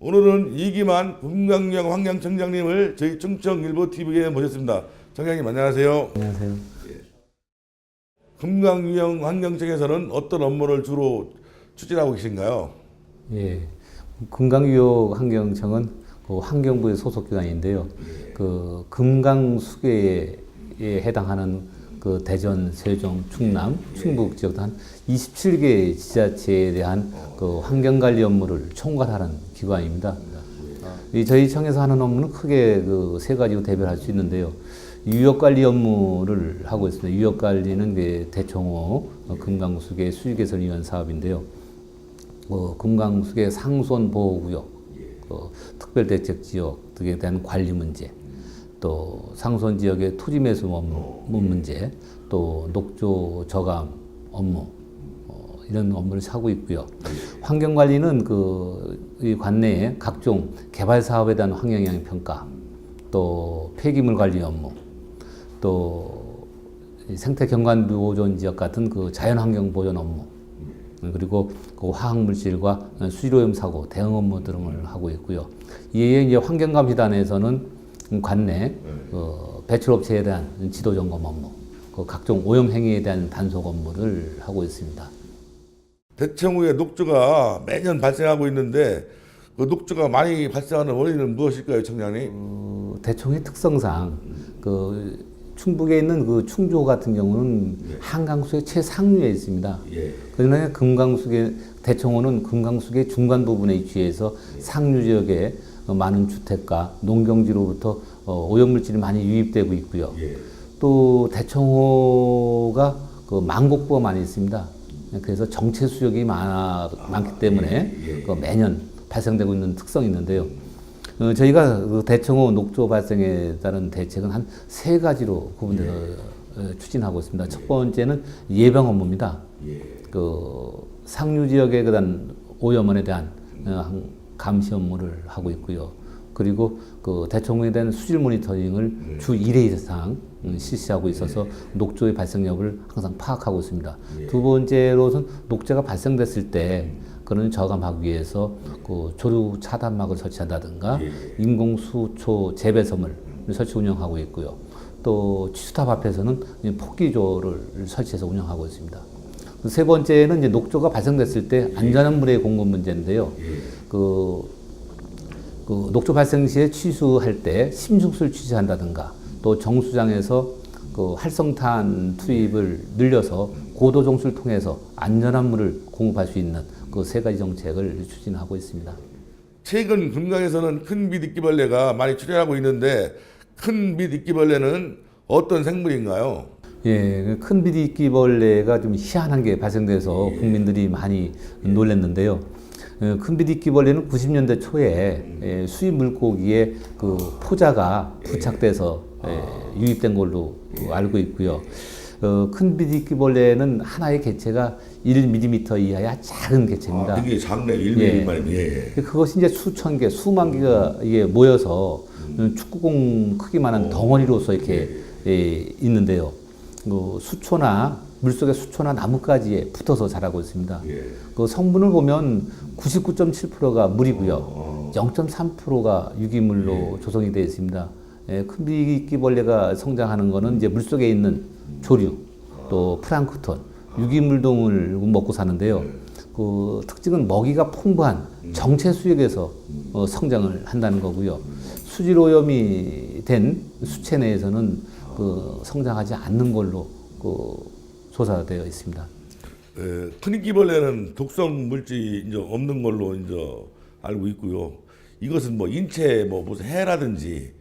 오늘은 이기만 금강유형 환경청장님을 저희 충청일보TV에 모셨습니다. 청장님 안녕하세요. 안녕하세요. 금강유형 환경청에서는 어떤 업무를 주로 추진하고 계신가요? 예, 금강유형 환경청은 그 환경부의 소속 기관인데요. 그 금강수계에 해당하는 그 대전, 세종, 충남, 충북 지역 한 27개 지자체에 대한 그 환경관리 업무를 총괄하는 기관입니다. 저희 청에서 하는 업무는 크게 그 세 가지로 대별할 수 있는데요. 유역관리 업무를 하고 있습니다. 유역관리는 그 대청호 금강수계 수유개선 위원 사업인데요. 금강수계 상수원 보호구역, 특별대책지역 등에 대한 관리 문제, 또 상수원 지역의 토지 매수 업무 문제, 또 녹조 저감 업무, 이런 업무를 하고 있고요. 환경관리는 이 관내에 각종 개발 사업에 대한 환경영향 평가, 또 폐기물 관리 업무, 또 생태 경관 보존 지역 같은 그 자연환경 보존 업무, 그리고 그 화학물질과 수질오염 사고 대응 업무 등을 하고 있고요. 이에 이제 환경감시단에서는 관내 배출업체에 대한 지도 점검 업무, 그 각종 오염 행위에 대한 단속 업무를 하고 있습니다. 대청호에 녹조가 매년 발생하고 있는데 그 녹조가 많이 발생하는 원인은 무엇일까요, 청장님? 대청호의 특성상 그 충북에 있는 그 충주 같은 경우는 한강수의 최상류에 있습니다. 그러나 대청호는 금강수의 중간 부분에 위치해서 상류 지역에 많은 주택가, 농경지로부터 오염물질이 많이 유입되고 있고요. 또 대청호가 그 만곡부가 많이 있습니다. 그래서 정체 수역이 많기 때문에 그 매년 발생되고 있는 특성이 있는데요. 저희가 그 대청호 녹조 발생에 따른 대책은 한 세 가지로 구분해서 추진하고 있습니다. 첫 번째는 예방 업무입니다. 그 상류 지역에 대한 오염원에 대한 감시 업무를 하고 있고요. 그리고 그 대청호에 대한 수질 모니터링을 주 1회 이상 실시하고 있어서 녹조의 발생 여부를 항상 파악하고 있습니다. 두 번째로는 녹조가 발생됐을 때 그런 저감하기 위해서 그 조류 차단막을 설치한다든가 인공 수초 재배섬을 설치 운영하고 있고요. 또 취수탑 앞에서는 폭기조를 설치해서 운영하고 있습니다. 세 번째는 이제 녹조가 발생됐을 때 안전한 물의 공급 문제인데요. 그 녹조 발생 시에 취수할 때 심층수를 취재한다든가 또 정수장에서 그 활성탄 투입을 늘려서 고도 정수를 통해서 안전한 물을 공급할 수 있는 그 세 가지 정책을 추진하고 있습니다. 최근 금강에서는 큰 밑이끼벌레가 많이 출현하고 있는데 큰 밑이끼벌레는 어떤 생물인가요? 예, 큰 비디끼벌레가 좀 희한한 게 발생돼서 국민들이 많이 놀랐는데요. 큰 비디끼벌레는 90년대 초에 수입 물고기에 그 포자가 부착돼서 유입된 걸로 알고 있고요. 큰 비디끼벌레는 하나의 개체가 1mm 이하의 작은 개체입니다. 되게 작네, 1mm만. 그것이 이제 수천 개, 수만 개가 이게 모여서 축구공 크기만한 덩어리로서 이렇게 있는데요. 수초나 물속의 수초나 나뭇가지에 붙어서 자라고 있습니다. 그 성분을 보면 99.7%가 물이고요. 0.3%가 유기물로 조성이 되어 있습니다. 큰 비끼벌레가 성장하는 것은 이제 물속에 있는 조류, 또 플랑크톤, 유기물 등을 먹고 사는데요. 그 특징은 먹이가 풍부한 정체 수역에서 성장을 한다는 거고요. 수질 오염이 된 수체 내에서는 그 성장하지 않는 걸로 그 조사되어 있습니다. 큰 이끼벌레는 독성 물질이 이제 없는 걸로 이제 알고 있고요. 이것은 뭐 인체에 뭐 무슨 해라든지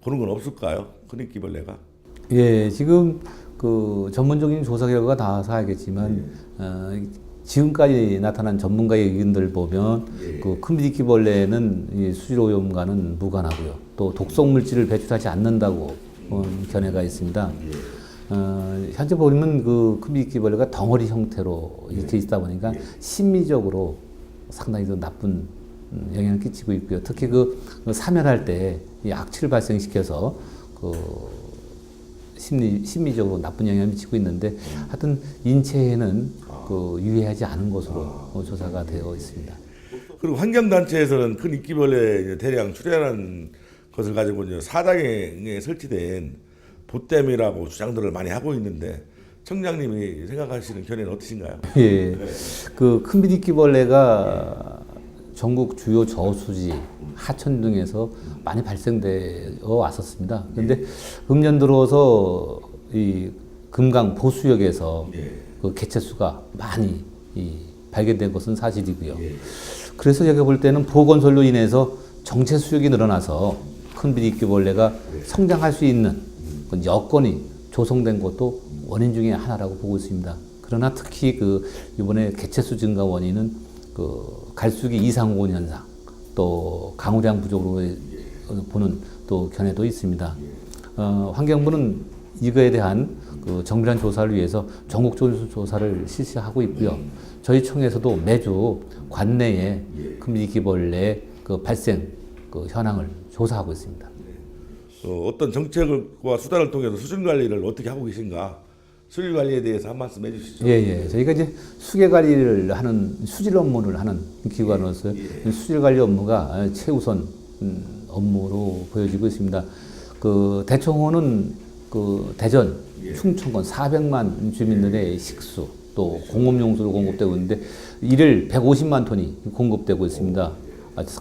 그런 건 없을까요? 큰 이끼벌레가? 예, 지금 그 전문적인 조사 결과가 나와서 알겠지만 지금까지 나타난 전문가의 의견들 보면 그 큰 비디끼벌레는 수질 오염과는 무관하고요. 또 독성 물질을 배출하지 않는다고 견해가 있습니다. 현재 보면 그 큰 비디끼벌레가 덩어리 형태로 이렇게 있다 보니까 심미적으로 상당히 더 나쁜 영향을 끼치고 있고요. 특히 그 사멸할 때 이 악취를 발생시켜서 그 심리적으로 나쁜 영향을 미치고 있는데 하여튼 인체에는 그 유해하지 않은 것으로 조사가 되어 있습니다. 그리고 환경단체에서는 큰 이끼벌레 이제 대량 출현한 것을 가지고 이제 사당에 설치된 보댐이라고 주장들을 많이 하고 있는데 청장님이 생각하시는 견해는 어떠신가요? 예, 그 큰 비디끼벌레가 전국 주요 저수지, 하천 등에서 많이 발생되어 왔었습니다. 그런데 금년 들어서 이 금강 보수역에서 그 개체수가 많이 발견된 것은 사실이고요. 그래서 제가 볼 때는 보건설로 인해서 정체 수역이 늘어나서 큰 비디끼벌레가 성장할 수 있는 그 여건이 조성된 것도 원인 중에 하나라고 보고 있습니다. 그러나 특히 그 이번에 개체수 증가 원인은 그 갈수기 이상호원 현상, 또 강우량 부족으로 보는 또 견해도 있습니다. 환경부는 이거에 대한 그 정밀한 조사를 위해서 전국적으로 조사를 실시하고 있고요. 저희 청에서도 매주 관내에 금기벌레 그 발생 그 현황을 조사하고 있습니다. 어떤 정책과 수단을 통해서 수질 관리를 어떻게 하고 계신가? 수질 관리에 대해서 한 말씀 해주시죠. 예. 저희가 이제 수계 관리를 하는 수질 업무를 하는 기관으로서 수질 관리 업무가 최우선 업무로 보여지고 있습니다. 그 대청호는 그 대전, 충청권 400만 주민들의 식수 또 공업용수로 공급되고 있는데 이를 150만 톤이 공급되고 있습니다.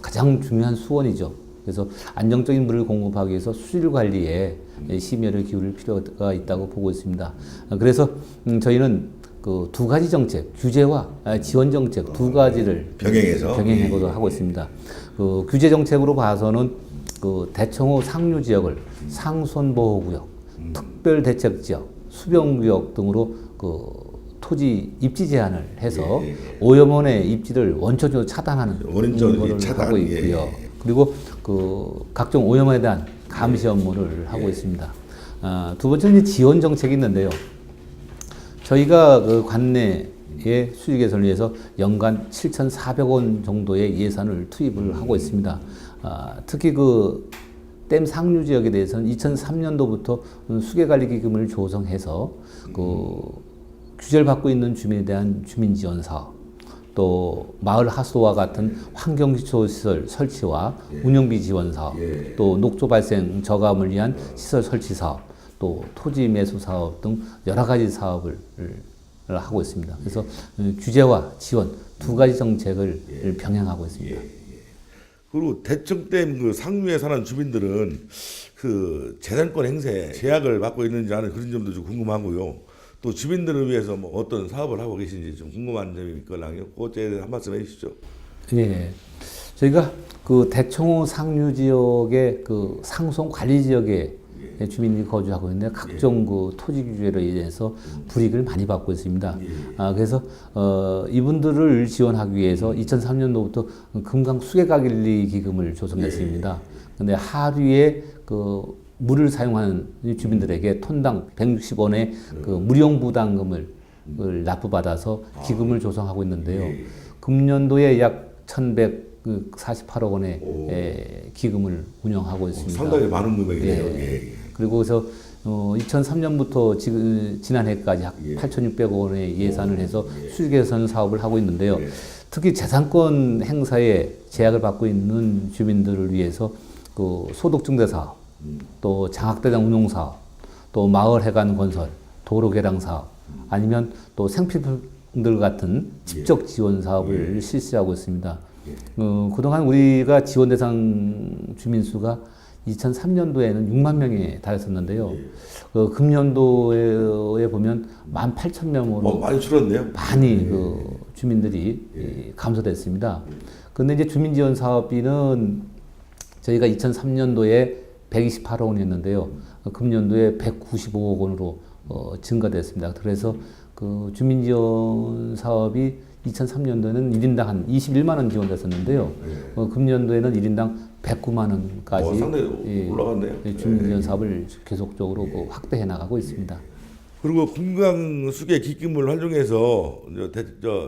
가장 중요한 수원이죠. 그래서 안정적인 물을 공급하기 위해서 수질 관리에 심혈을 기울일 필요가 있다고 보고 있습니다. 그래서 저희는 그 두 가지 정책, 규제와 지원 정책 두 가지를 병행하고도 하고 있습니다. 그 규제 정책으로 봐서는 그 대청호 상류 지역을 상수원보호구역, 특별대책지역, 수변구역 등으로 그 토지 입지 제한을 해서 오염원의 입지를 원천적으로 차단하는 것을 하고 있고요. 그리고 그 각종 오염에 대한 감시 업무를 하고 있습니다. 두 번째는 지원 정책이 있는데요. 저희가 그 관내의 수질 개선을 위해서 연간 7,400원 정도의 예산을 투입을 하고 있습니다. 특히 그 댐 상류 지역에 대해서는 2003년도부터 수계관리기금을 조성해서 그 규제를 받고 있는 주민에 대한 주민 지원 사업, 또 마을 하수도와 같은 환경기초시설 설치와 운영비 지원 사업, 또 녹조 발생 저감을 위한 시설 설치 사업, 또 토지 매수 사업 등 여러 가지 사업을 하고 있습니다. 그래서 규제와 지원 두 가지 정책을 병행하고 있습니다. 그리고 대청댐 그 상류에 사는 주민들은 그 재산권 행사에 제약을 받고 있는지 하는 그런 점도 좀 궁금하고요. 또 주민들을 위해서 뭐 어떤 사업을 하고 계신지 좀 궁금한 점이 있거든요. 그것에 대해서 한 말씀 해주시죠. 예, 저희가 그 대청호 상류 지역의 그 상송 관리 지역에 주민이 거주하고 있는데 각종 그 토지 규제로 인해서 불이익을 많이 받고 있습니다. 그래서 이분들을 지원하기 위해서 2003년도부터 금강 수계관리 기금을 조성했습니다. 그런데 하류에 그 물을 사용하는 주민들에게 톤당 160원의 그 무료 부담금을 납부받아서 기금을 조성하고 있는데요. 금년도에 약 1,148억 원의 기금을 운영하고 있습니다. 상당히 많은 금액이네요. 그리고 그래서 2003년부터 지난해까지 약 8,600억 원의 예산을 해서 수질 개선 사업을 하고 있는데요. 특히 재산권 행사에 제약을 받고 있는 주민들을 위해서 그 소득 증대 사업, 또 장학대장 운용 사업, 또 마을 해관 건설, 도로 개량 사업, 아니면 또 생필품들 같은 직접 지원 사업을 실시하고 있습니다. 그동안 우리가 지원 대상 주민 수가 2003년도에는 6만 명에 달했었는데요. 금년도에 보면 18,000명으로 많이 줄었네요. 많이 그 주민들이 감소됐습니다. 그런데 이제 주민 지원 사업비는 저희가 2003년도에 128억 원이었는데요. 금년도에 195억 원으로 증가됐습니다. 그래서 그 주민 지원 사업이 2003년도에는 1인당 한 21만 원 지원됐었는데요. 금년도에는 1인당 109만 원까지 상당히 올라갔네요. 주민 지원 사업을 계속적으로 확대해 나가고 있습니다. 그리고 금강 수계 기금을 활용해서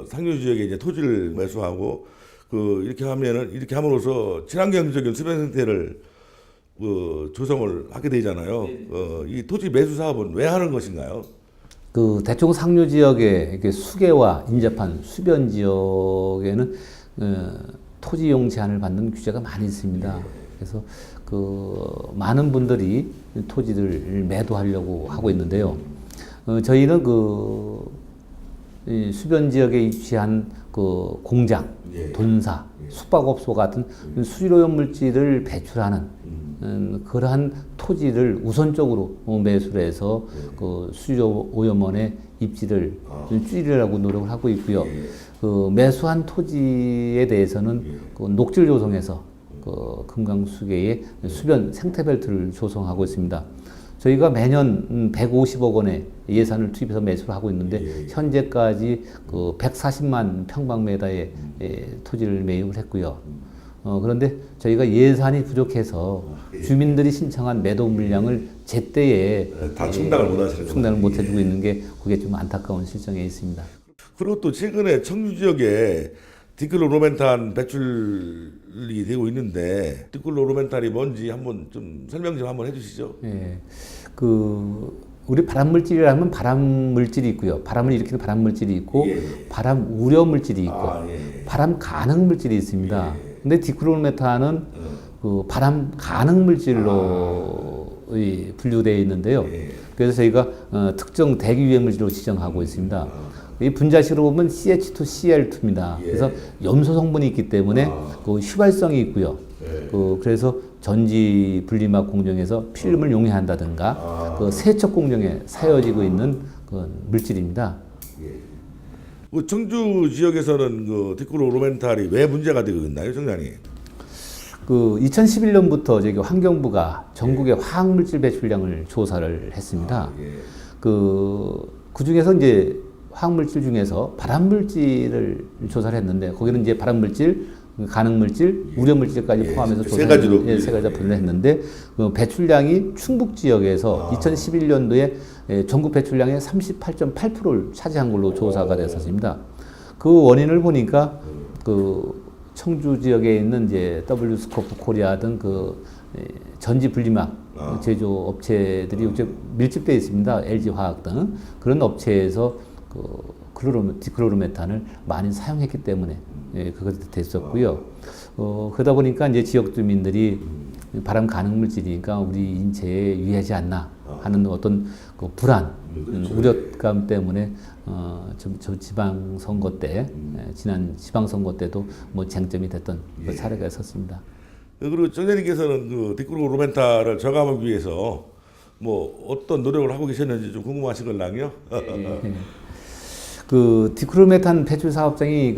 상류 지역에 이제 토지를 매수하고 이렇게 함으로써 친환경적인 수변 생태를 조성을 하게 되잖아요. 이 토지 매수 사업은 왜 하는 것인가요? 그 대청 상류 지역의 이렇게 수계와 인접한 수변 지역에는 토지용 제한을 받는 규제가 많이 있습니다. 그래서 많은 분들이 토지를 매도하려고 하고 있는데요. 저희는 이 주변 지역에 위치한 공장, 돈사, 숙박업소 같은 수질오염 물질을 배출하는 그러한 토지를 우선적으로 매수를 해서 수질오염원의 입지를 줄이려고 노력을 하고 있고요. 매수한 토지에 대해서는 녹지를 조성해서 금강수계의 수변 생태벨트를 조성하고 있습니다. 저희가 매년 150억 원의 예산을 투입해서 매수를 하고 있는데 현재까지 140만 평방미터의 토지를 매입을 했고요. 그런데 저희가 예산이 부족해서 주민들이 신청한 매도 물량을 제때에 다 충당을 못 해주고 있는 게 그게 좀 안타까운 실정에 있습니다. 그리고 또 최근에 청주 지역에 디클로로멘탄 배출이 되고 있는데 디클로로멘탄이 뭔지 한번 좀 설명 좀 한번 해주시죠. 예, 우리 발암 물질이라면 발암 물질이 있고요. 바람을 일으키는 발암 물질이 있고 발암 우려 물질이 있고 발암 가능 물질이 있습니다. 근데 디클로로메탄은 발암 가능 물질로 분류되어 있는데요. 그래서 저희가 특정 대기 유해 물질로 지정하고 있습니다. 이 분자식으로 보면 CH2Cl2입니다. 그래서 염소 성분이 있기 때문에 휘발성이 있고요. 그래서 전지 분리막 공정에서 필름을 용해한다든가 세척 공정에 사용되고 있는 물질입니다. 청주 지역에서는 디클로로멘탄이 왜 문제가 되고 있나요, 청장님? 2011년부터 저기 환경부가 전국의 화학물질 배출량을 조사를 했습니다. 그 중에서 이제 화학물질 중에서 발암물질을 조사를 했는데 거기는 이제 발암물질, 가능물질, 우려물질까지 포함해서 세 가지로 세 가지 분류를 했는데 배출량이 충북 지역에서 2011년도에 전국 배출량의 38.8%를 차지한 걸로 조사가 됐었습니다. 그 원인을 보니까 청주 지역에 있는 이제 W스코프 코리아 등 전지 분리막 제조 업체들이 밀집되어 있습니다. LG 화학 등 그런 업체에서 디클로로메탄을 많이 사용했기 때문에 그것이 됐었고요. 그러다 보니까 이제 지역 주민들이 발암 가능 물질이니까 우리 인체에 유해하지 않나 하는 어떤 불안, 우려감 때문에 저 지방 선거 때 지난 지방 선거 때도 뭐 쟁점이 됐던 그 사례가 있었습니다. 그리고 정장님께서는 디클로로멘탄을 저감하기 위해서 뭐 어떤 노력을 하고 계셨는지 좀 궁금하신 걸랑요. 디클로로메탄 배출 사업장이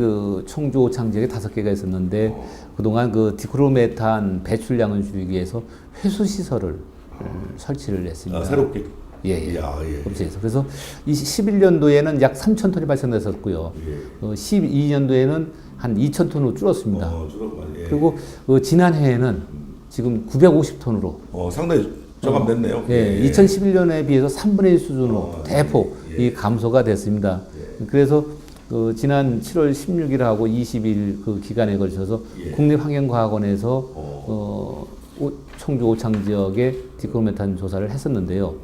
청주 오창 지역에 5개가 있었는데 그동안 디클로로메탄 배출량을 줄이기 위해서 회수 시설을 설치를 했습니다. 새롭게. 그래서 11년도에는 약 3,000톤이 발생했었고요. 12년도에는 한 2,000톤으로 줄었습니다. 그리고 지난해에는 지금 950톤으로 상당히 저감됐네요. 2011년에 비해서 3분의 1 수준으로 대폭 감소가 됐습니다. 그래서 지난 7월 16일하고 20일 기간에 걸쳐서 국립환경과학원에서 청주 오창 지역에 디클로로메탄 조사를 했었는데요.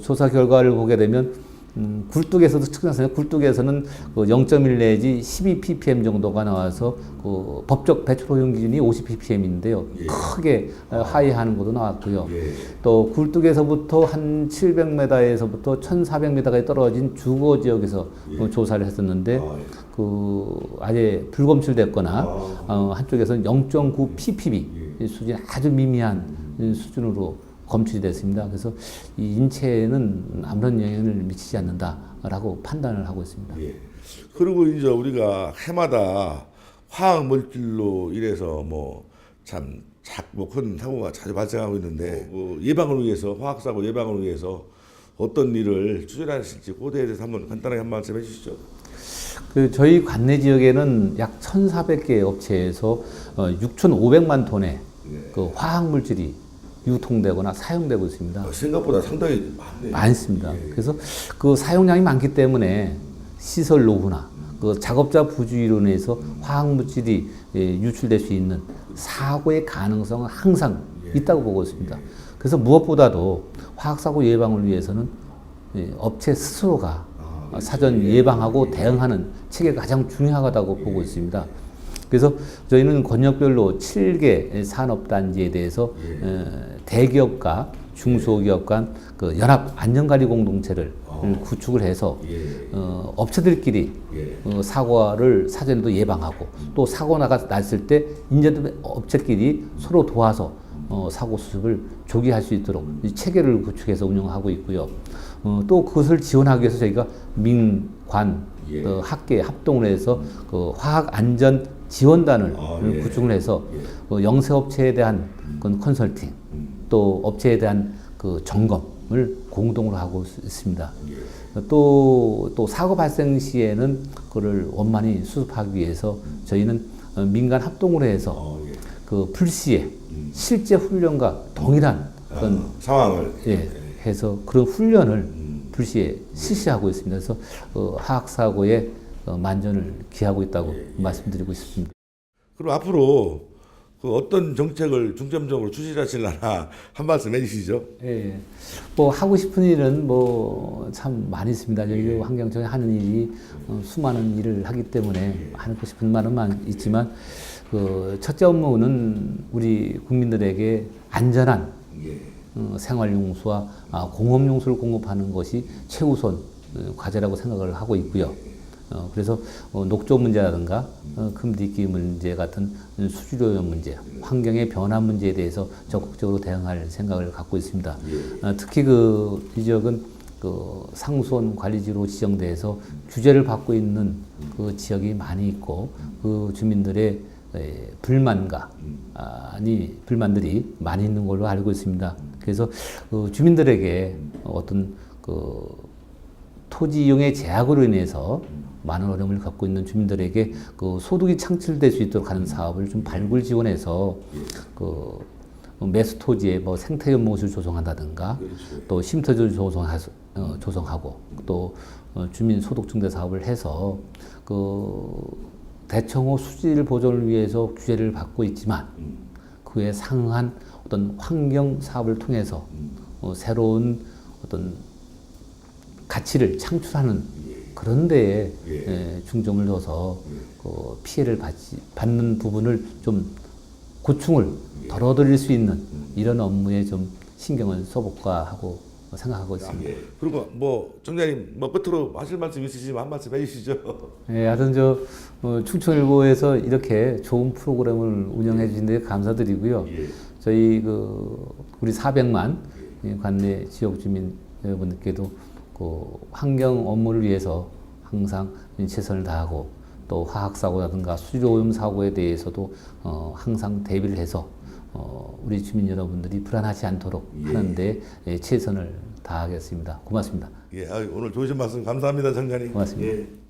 조사 결과를 보게 되면 굴뚝에서도 측정했어요. 굴뚝에서는 0.1 내지 12 ppm 정도가 나와서 법적 배출 허용 기준이 50 ppm인데요. 크게 하회하는 것도 나왔고요. 또 굴뚝에서부터 한 700m에서부터 1,400m까지 떨어진 주거 지역에서 조사를 했었는데 아예 불검출됐거나 한쪽에서는 0.9 ppb 수준 아주 미미한 수준으로 검출이 됐습니다. 그래서 이 인체에는 아무런 영향을 미치지 않는다라고 판단을 하고 있습니다. 그리고 이제 우리가 해마다 화학 물질로 인해서 큰 사고가 자주 발생하고 있는데 예방을 위해서 화학 사고 예방을 위해서 어떤 일을 추진하실지 그에 대해서 한번 간단하게 한 말씀 해주시죠. 저희 관내 지역에는 약 1,400개 업체에서 6,500만 톤의 화학 물질이 유통되거나 사용되고 있습니다. 생각보다 상당히 많네요. 많습니다. 그래서 사용량이 많기 때문에 시설 노후나 작업자 부주의로 인해서 화학 물질이 유출될 수 있는 사고의 가능성은 항상 있다고 보고 있습니다. 그래서 무엇보다도 화학 사고 예방을 위해서는 업체 스스로가 사전 예방하고 대응하는 체계가 가장 중요하다고 보고 있습니다. 그래서 저희는 권역별로 7개 산업단지에 대해서 대기업과 중소기업 간 그 연합 안전관리 공동체를 구축을 해서 업체들끼리 사고를 사전에도 예방하고 또 사고 났을 때 인제도 업체끼리 서로 도와서 사고 수습을 조기할 수 있도록 이 체계를 구축해서 운영하고 있고요. 또 그것을 지원하기 위해서 저희가 민관 학계 합동을 해서 그 화학 안전 지원단을 구축을 해서 그 영세업체에 대한 그런 컨설팅 또 업체에 대한 그 점검을 공동으로 하고 있습니다. 또 사고 발생 시에는 그를 원만히 수습하기 위해서 저희는 민간 합동으로 해서 그 불시에 실제 훈련과 동일한 그런 상황을 해서 그런 훈련을 불시에 실시하고 있습니다. 그래서 화학 사고의 만전을 기하고 있다고 말씀드리고 싶습니다. 그럼 앞으로 그 어떤 정책을 중점적으로 추진하실라나 한 말씀 해주시죠. 예, 뭐 하고 싶은 일은 뭐 참 많이 있습니다. 저희 환경청에 하는 일이 수많은 일을 하기 때문에 하고 싶은 말은 있지만 그 첫째 업무는 우리 국민들에게 안전한 생활용수와 공업용수를 공급하는 것이 최우선 과제라고 생각을 하고 있고요. 그래서 녹조 문제라든가 금디기 문제 같은 수질오염 문제, 환경의 변화 문제에 대해서 적극적으로 대응할 생각을 갖고 있습니다. 특히 이 지역은 그 상수원 관리지로 지정돼서 규제를 받고 있는 그 지역이 많이 있고 그 주민들의 불만들이 많이 있는 걸로 알고 있습니다. 그래서 주민들에게 어떤 토지 이용의 제약으로 인해서 많은 어려움을 겪고 있는 주민들에게 그 소득이 창출될 수 있도록 하는 사업을 좀 발굴 지원해서 매수 토지에 뭐 생태연못을 조성한다든가 또 쉼터를 조성하고 또 주민 소득 증대 사업을 해서 대청호 수질 보존을 위해서 규제를 받고 있지만 그에 상응한 어떤 환경 사업을 통해서 새로운 어떤 가치를 창출하는 그런 데에 중점을 둬서 피해를 받는 부분을 좀 고충을 덜어드릴 수 있는 이런 업무에 좀 신경을 써볼까 하고 생각하고 있습니다. 그리고 뭐 청장님 뭐 끝으로 하실 말씀 있으시면 한 말씀 해주시죠. 하여튼 충청일보에서 이렇게 좋은 프로그램을 운영해 주신 데 감사드리고요. 저희 우리 400만 관내 지역 주민 여러분들께도 환경 업무를 위해서 항상 최선을 다하고 또 화학 사고라든가 수질오염 사고에 대해서도 항상 대비를 해서 우리 주민 여러분들이 불안하지 않도록 하는데 최선을 다하겠습니다. 고맙습니다. 오늘 좋으신 말씀 감사합니다, 청장님. 고맙습니다.